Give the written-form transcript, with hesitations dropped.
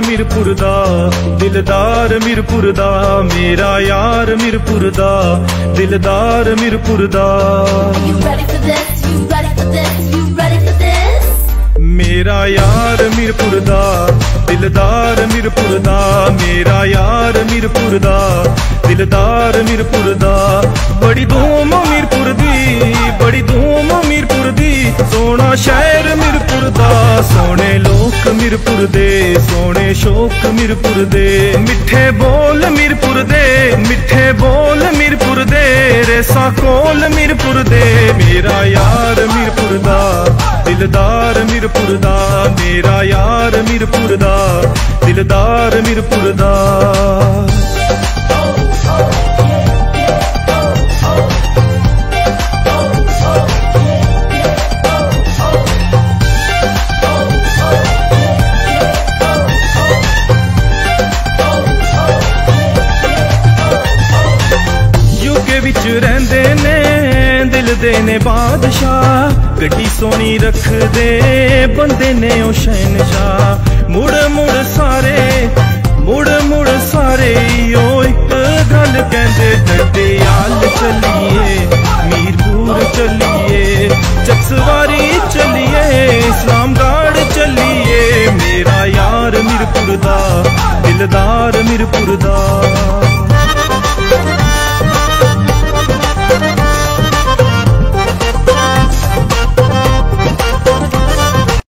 मीरपुर दा, दिलदार मीरपुर दा, मेरा यार मीरपुर दा, दिलदार मीरपुर दा। मेरा यार मीरपुर दा, दिलदार मीरपुर दा, मेरा यार मीरपुर दा, दिलदार मीरपुर दा। बड़ी धूम मीरपुर दी, बड़ी धूम मीरपुर दी, सोना शहर मीरपुर दा, सोने लोक मीरपुर दे, सोने शोक मीरपुर दे। मिठे बोल मीरपुर दे, मिठे बोल मीरपुर दे, रेसा कोल मीरपुर दे। मेरा यार मीरपुर दा, दिलदार मीरपुर दा, मेरा यार मीरपुर दा, दिलदार मीरपुर दा। यूके विच रहिंदे ने दिल दे ने बादशाह, गड्डी सोनी रख दे बंदे ने ओ शहनशाह। मुड़ मुड़ सारे, मुड़ मुड़ सारे ओ एक गल कहंदे, डडियाल चलिए, मीरपुर चलिए, चकसवारी चलिए, इस्लामगढ़ चलिए। मेरा यार मीरपुर दा, दिलदार मीरपुर दा,